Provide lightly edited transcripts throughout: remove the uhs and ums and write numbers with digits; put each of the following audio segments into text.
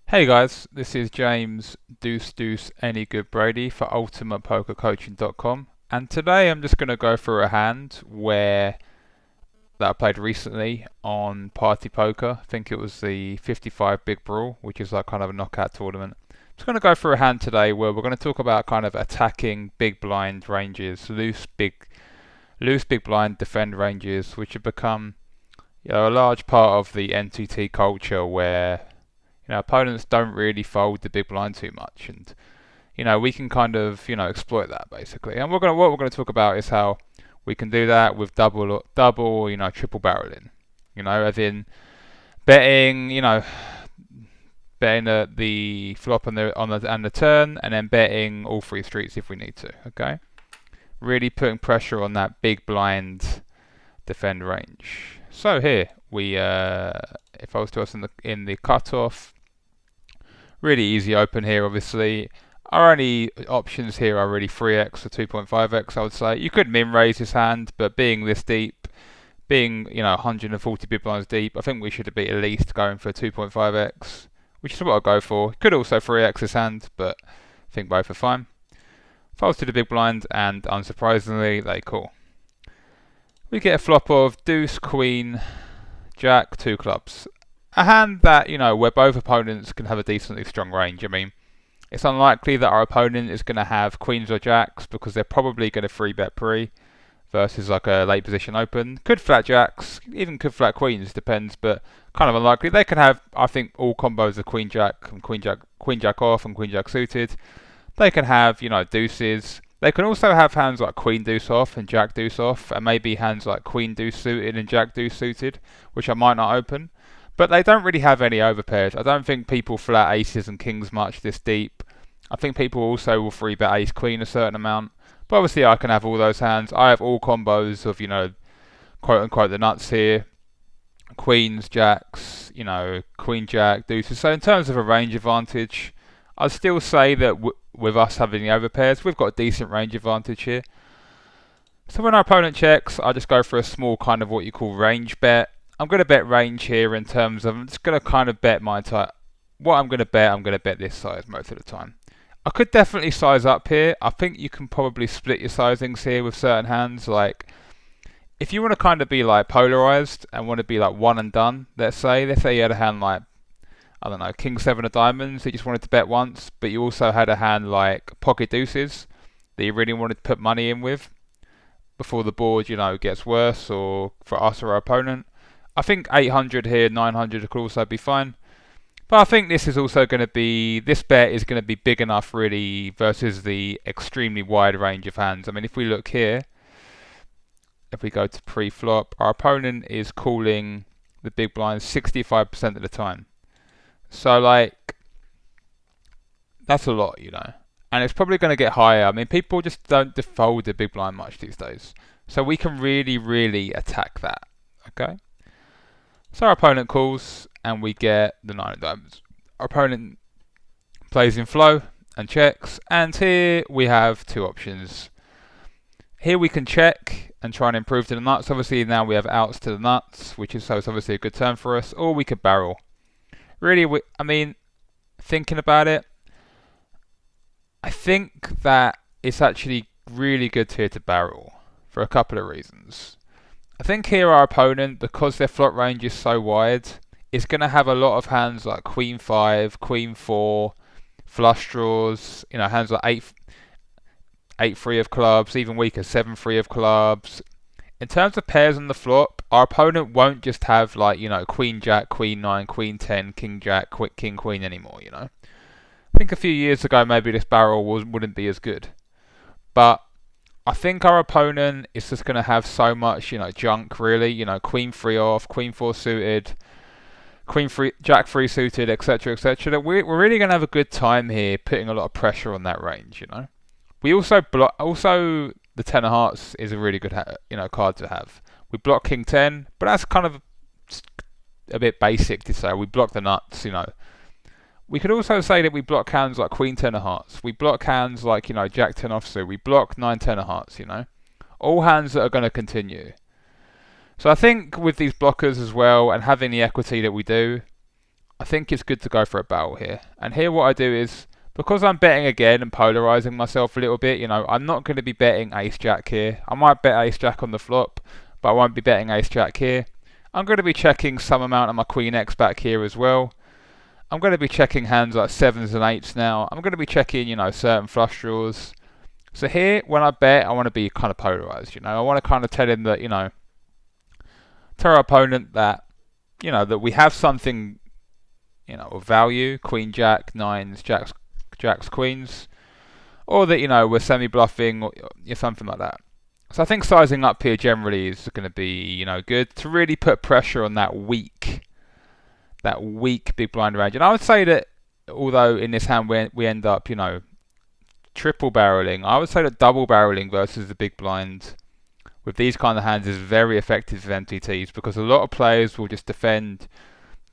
Hey guys, this is James Any Good Brady for ultimatepokercoaching.com, and today I'm just going to go through a hand that I played recently on Party Poker. I think it was the 55 Big Brawl, which is like kind of a knockout tournament. I'm just going to go through a hand today where we're going to talk about kind of attacking big blind ranges, loose big blind defend ranges, which have become a large part of the MTT culture where opponents don't really fold the big blind too much, and we can kind of exploit that basically. And what we're gonna talk about is how we can do that with double, triple barreling. As in betting, betting the flop and the turn, and then betting all three streets if we need to. Okay, really putting pressure on that big blind defend range. So here if I was to us in the cutoff. Really easy open here, obviously. Our only options here are really 3x or 2.5x, I would say. You could min raise his hand, but being this deep, being 140 big blinds deep, I think we should be at least going for 2.5x, which is what I'll go for. Could also 3x his hand, but I think both are fine. Folds to the big blind, and unsurprisingly, they call. We get a flop of deuce, queen, jack, two clubs. A hand that, where both opponents can have a decently strong range. I mean, it's unlikely that our opponent is going to have queens or jacks because they're probably going to 3-bet pre versus like a late position open. Could flat jacks, even could flat queens, depends, but kind of unlikely. They can have, I think, all combos of queen jack and queen jack off and queen jack suited. They can have, deuces. They can also have hands like queen deuce off and jack deuce off, and maybe hands like queen deuce suited and jack deuce suited, which I might not open. But they don't really have any overpairs. I don't think people flat aces and kings much this deep. I think people also will 3-bet ace queen a certain amount. But obviously I can have all those hands. I have all combos of, quote unquote the nuts here. Queens, jacks, queen jack, deuces. So in terms of a range advantage, I'd still say that with us having the overpairs, we've got a decent range advantage here. So when our opponent checks, I just go for a small kind of what you call range bet. I'm going to bet range here in terms of, I'm just going to kind of bet my type. What I'm going to bet this size most of the time. I could definitely size up here. I think you can probably split your sizings here with certain hands. Like, if you want to kind of be like polarized and want to be like one and done, let's say you had a hand like, I don't know, king seven of diamonds that you just wanted to bet once, but you also had a hand like pocket deuces that you really wanted to put money in with before the board, gets worse, or for us or our opponent. I think 800 here, 900 could also be fine. But I think this is also going to be, this bet is going to be big enough really versus the extremely wide range of hands. I mean, if we look here, if we go to pre-flop, our opponent is calling the big blinds 65% of the time. So like, that's a lot, And it's probably going to get higher. I mean, people just don't fold the big blind much these days. So we can really, really attack that, okay? So our opponent calls, and we get the 9 of diamonds. Our opponent plays in flow and checks, and here we have two options. Here we can check and try and improve to the nuts. Obviously now we have outs to the nuts, which is so it's obviously a good turn for us, or we could barrel. Really, I mean, thinking about it, I think that it's actually really good here to barrel for a couple of reasons. I think here our opponent, because their flop range is so wide, is going to have a lot of hands like queen 5, queen 4, flush draws, hands like 8-3 of clubs, even weaker 7-3 of clubs. In terms of pairs on the flop, our opponent won't just have like, queen jack, queen 9, queen 10, king jack, king queen anymore, I think a few years ago maybe this barrel wouldn't be as good. But I think our opponent is just going to have so much, junk really, queen 3 off, queen 4 suited, queen 3, jack 3 suited, etc., etc. That we're really going to have a good time here putting a lot of pressure on that range, We also also the 10 of hearts is a really good, card to have. We block king 10, but that's kind of a bit basic to say. We block the nuts, We could also say that we block hands like queen 10 of hearts. We block hands like, jack 10 offsuit. We block 9 10 of hearts, All hands that are going to continue. So I think with these blockers as well, and having the equity that we do, I think it's good to go for a barrel here. And here what I do is, because I'm betting again and polarising myself a little bit, I'm not going to be betting ace-jack here. I might bet ace-jack on the flop, but I won't be betting ace-jack here. I'm going to be checking some amount of my queen X back here as well. I'm going to be checking hands like 7s and 8s now. I'm going to be checking, certain flush draws. So here, when I bet, I want to be kind of polarised, I want to kind of tell him that, tell our opponent that, that we have something, of value, queen jack, 9s, jacks, queens, or that, we're semi-bluffing or something like that. So I think sizing up here generally is going to be, good to really put pressure on that weak big blind range. And I would say that although in this hand we end up, triple barreling, I would say that double barreling versus the big blind with these kind of hands is very effective for MTTs, because a lot of players will just defend.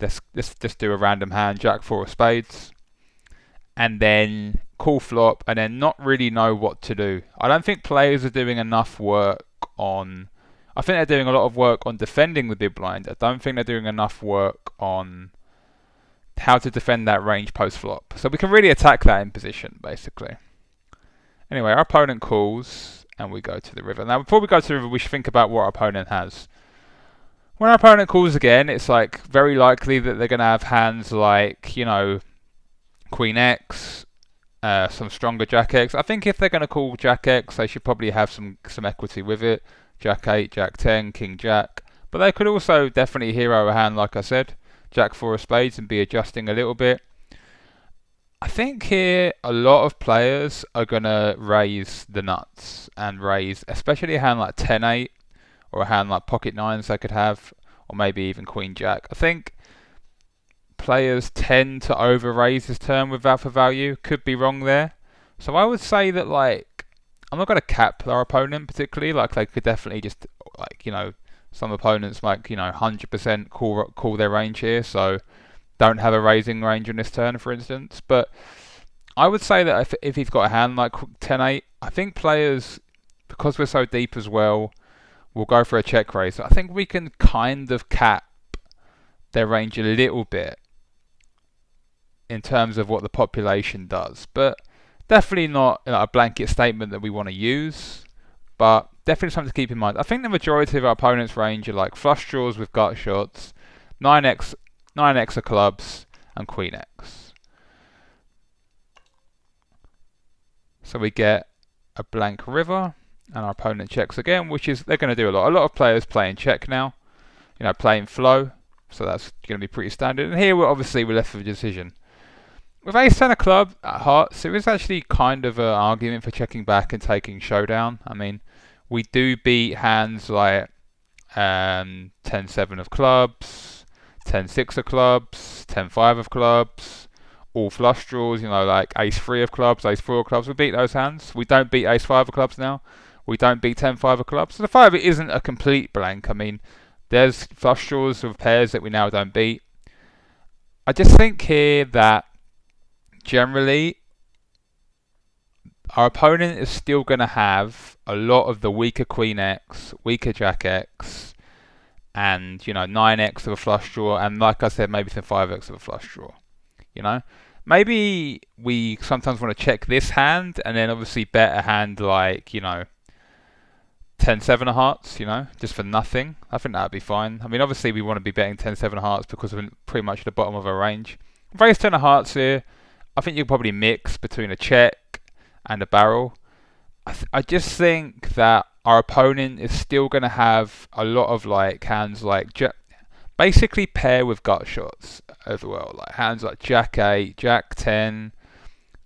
Let's just do a random hand, jack 4 of spades, and then call flop, and then not really know what to do. I don't think players are doing enough work on. I think they're doing a lot of work on defending the big blind. I don't think they're doing enough work on how to defend that range post flop. So we can really attack that in position, basically. Anyway, our opponent calls, and we go to the river. Now, before we go to the river, we should think about what our opponent has. When our opponent calls again, it's like very likely that they're going to have hands like, Queen X, some stronger Jack X. I think if they're going to call Jack X, they should probably have some equity with it. Jack 8, Jack 10, King Jack. But they could also definitely hero a hand, like I said, Jack 4 of spades, and be adjusting a little bit. I think here a lot of players are going to raise the nuts and raise, especially a hand like 10-8 or a hand like pocket 9s they could have, or maybe even Queen Jack. I think players tend to over raise this turn with alpha value. Could be wrong there. So I would say that, I'm not going to cap our opponent particularly. They could definitely just, some opponents might, 100% call their range here. So don't have a raising range on this turn, for instance. But I would say that if he's got a hand like 10-8, I think players, because we're so deep as well, will go for a check raise. I think we can kind of cap their range a little bit in terms of what the population does. But definitely not a blanket statement that we want to use, but definitely something to keep in mind. I think the majority of our opponent's range are like flush draws with gut shots, 9x of clubs, and Queen X. So we get a blank river, and our opponent checks again, which is, they're going to do a lot. A lot of players playing check now, playing flow, so that's going to be pretty standard. And here we're left with a decision. With ace 10 of club at hearts, there is actually kind of an argument for checking back and taking showdown. I mean, we do beat hands like 10-7 of clubs, 10-6 of clubs, 10-5 of clubs, all flush draws, like ace 3 of clubs, ace 4 of clubs. We beat those hands. We don't beat ace 5 of clubs now. We don't beat 10-5 of clubs. So the 5 isn't a complete blank. I mean, there's flush draws of pairs that we now don't beat. I just think here that generally our opponent is still going to have a lot of the weaker Queen X, weaker Jack X, and 9x of a flush draw, and like I said, maybe some 5x of a flush draw. Maybe we sometimes want to check this hand and then obviously bet a hand like 10-7 of hearts, just for nothing. I think that'd be fine. I mean, obviously we want to be betting 10-7 of hearts because we're pretty much at the bottom of our range. Raise 10 of hearts here. I think you can probably mix between a check and a barrel. I just think that our opponent is still going to have a lot of hands like basically pair with gut shots as well, like hands like Jack 8, Jack 10,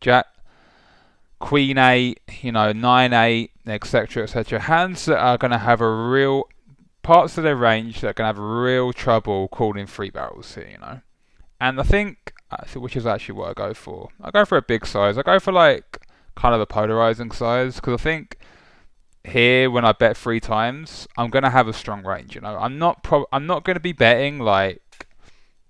Jack Queen 8, 9-8, etc., etc. Hands that are going to have a real parts of their range that are going to have real trouble calling three barrels here, And I think, which is actually what I go for. I go for a big size. I go for kind of a polarizing size, because I think here when I bet 3 times, I'm going to have a strong range. I'm not going to be betting like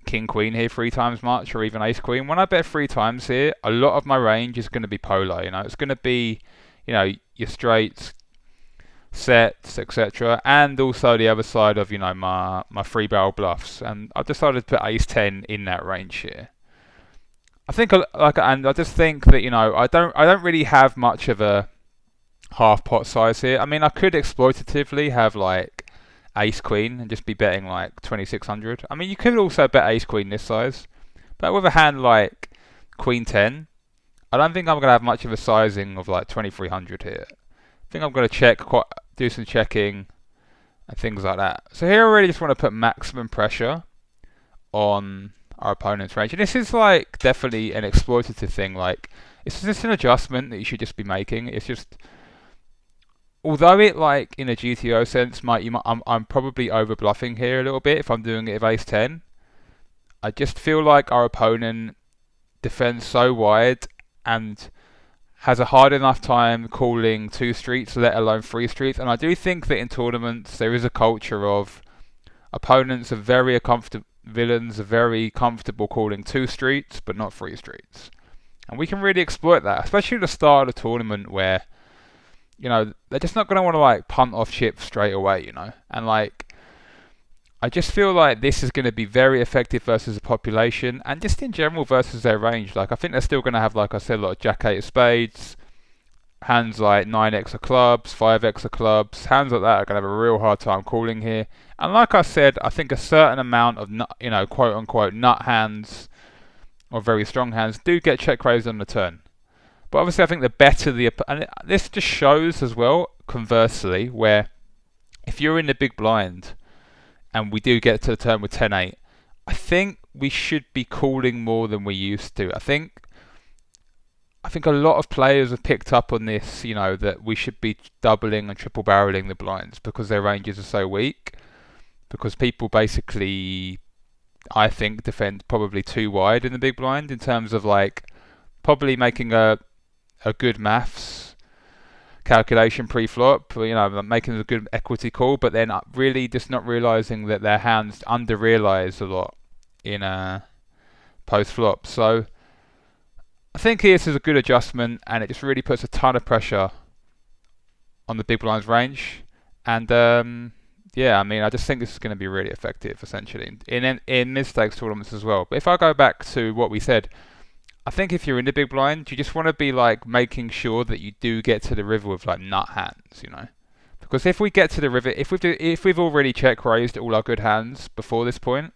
King Queen here 3 times much, or even Ace Queen. When I bet 3 times here, a lot of my range is going to be polar. It's going to be, your straights, sets, etc., and also the other side of my three barrel bluffs. And I've decided to put ace 10 in that range here. I think and I just think that I don't really have much of a half pot size here. I mean, I could exploitatively have like ace queen and just be betting like 2600. I mean, you could also bet ace queen this size, but with a hand like queen 10, I don't think I'm going to have much of a sizing of like 2300 here. I think I'm going to do some checking and things like that. So here I really just want to put maximum pressure on our opponent's range. And this is like definitely an exploitative thing. Like, it's just an adjustment that you should just be making. It's just, although it like in a GTO sense I'm probably over bluffing here a little bit if I'm doing it with ace 10. I just feel like our opponent defends so wide and has a hard enough time calling 2 streets, let alone 3 streets. And I do think that in tournaments there is a culture of opponents are very comfortable, villains are very comfortable calling 2 streets but not 3 streets. And we can really exploit that, especially at the start of the tournament where, they're just not going to want to like punt off chips straight away, And like, I just feel like this is going to be very effective versus the population and just in general versus their range. Like, I think they're still going to have, like I said, a lot of jack 8 of spades, hands like 9x of clubs, 5x of clubs. Hands like that are going to have a real hard time calling here. And like I said, I think a certain amount of, quote unquote, nut hands or very strong hands do get check raised on the turn. But obviously, I think the better and this just shows as well, conversely, where if you're in the big blind and we do get to the turn with 10-8, I think we should be calling more than we used to. I think a lot of players have picked up on this, that we should be doubling and triple barreling the blinds because their ranges are so weak. Because people basically, I think, defend probably too wide in the big blind in terms of like probably making a good maths calculation pre-flop, making a good equity call, but then really just not realizing that their hands under-realize a lot in post-flop. So I think this is a good adjustment, and it just really puts a ton of pressure on the big blind's range. And I mean, I just think this is going to be really effective, essentially, in mid-stakes tournaments as well. But if I go back to what we said, I think if you're in the big blind, you just want to be like making sure that you do get to the river with like nut hands, Because if we get to the river, if we've already check raised all our good hands before this point,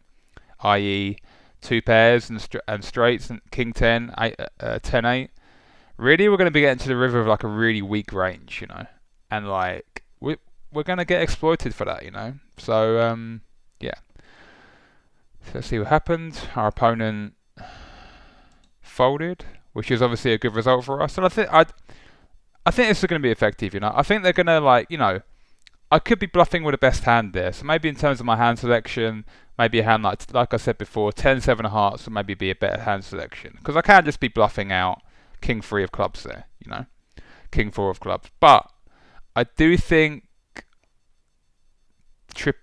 i.e. 2 pairs and straights and king 10, 10-8, really we're going to be getting to the river with like a really weak range, And like we're going to get exploited for that, So yeah. So let's see what happened. Our opponent folded, which is obviously a good result for us. And I think this is going to be effective, I think they're going to I could be bluffing with the best hand there. So maybe in terms of my hand selection, maybe a hand like I said before, 10-7 of hearts would maybe be a better hand selection. Because I can't just be bluffing out king 3 of clubs there, king 4 of clubs. But I do think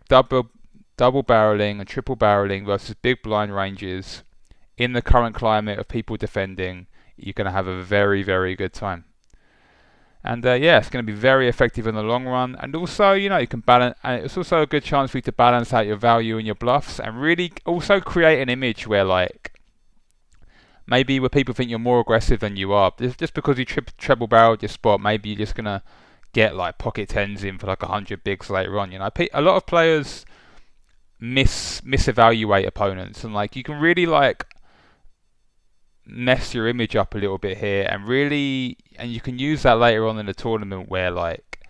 double barreling and triple barreling versus big blind ranges in the current climate of people defending, you're going to have a very, very good time. And it's going to be very effective in the long run. And also, you can balance, and it's also a good chance for you to balance out your value and your bluffs, and really also create an image where, like, maybe where people think you're more aggressive than you are. Just because you treble barreled your spot, maybe you're just going to get like pocket 10s in for like 100 bigs later on. A lot of players misevaluate opponents, and like you can really like mess your image up a little bit here, and you can use that later on in the tournament where like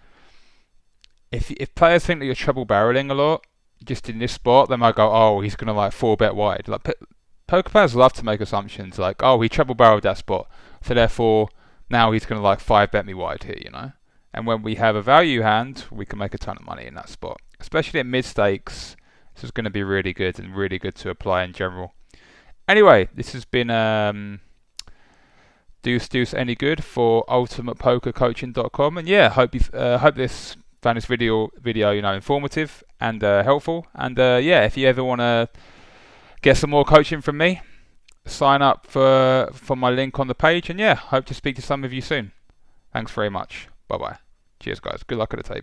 if players think that you're treble barreling a lot just in this spot, they might go, oh, he's gonna like 4-bet wide. Like poker players love to make assumptions like, oh, he treble barreled that spot, so therefore now he's gonna like 5-bet me wide here, And when we have a value hand, we can make a ton of money in that spot, especially at mid stakes. This is going to be really good and really good to apply in general. Anyway, this has been Deuce Any Good for ultimatepokercoaching.com, and hope this found this video informative and helpful. And if you ever want to get some more coaching from me, sign up for my link on the page, and hope to speak to some of you soon. Thanks very much. Bye bye. Cheers, guys. Good luck at the table.